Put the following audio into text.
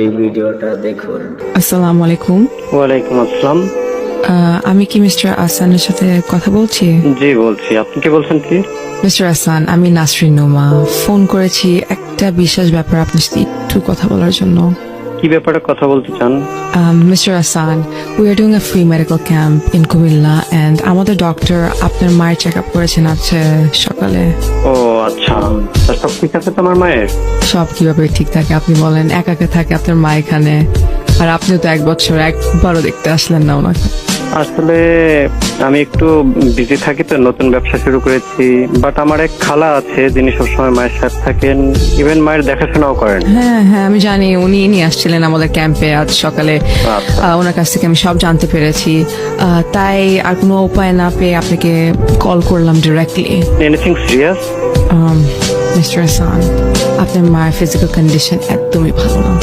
এই ভিডিওটা দেখুন। আসসালামু আলাইকুম। ওয়ালাইকুম আসসালাম। আমি কি মিস্টার আসানের সাথে কথা বলছি? জি বলছি, আপনি কে বলছেন কি? মিস্টার আসান, আমি নাসরিন নোমা। ফোন করেছি একটা বিশেষ ব্যাপার আপনার সাথে একটু কথা বলার জন্য। কি ব্যাপারে কথা বলতে চান? Mr. Hassan, we are doing a free medical camp in Kumilla and আমাদের ডক্টর আপনার মায়ের চেক আপ করেছেন আজকে সকালে। ও আচ্ছা, তা সব ঠিক আছে তোমার মায়ের? সব কিভাবে ঠিক থাকে আপনি বলেন? একা একা থাকে আপনার মা এখানে, আর আপনিও তো 1 বছর একবারও দেখতে আসলেন না ওনাকে। আসলে আমি একটু বিজি থাকি, তো নতুন ব্যবসা শুরু করেছি। বাট আমার এক খালা আছে যিনি সবসময় মায়ের সাথে থাকেন, ইভেন মায়ের দেখাশোনাও করেন। হ্যাঁ হ্যাঁ, আমি জানি উনি নিয়ে আসছিলেন আমাদের ক্যাম্পে আজ সকালে। ওনার কাছ থেকে আমি সব জানতে পেরেছি, তাই আর কোনো উপায় না পেয়ে আপনাকে কল করলাম directly. Anything serious? Mister Hasan, আপনার মায়ের ফিজিক্যাল কন্ডিশন একদমই ভালো না।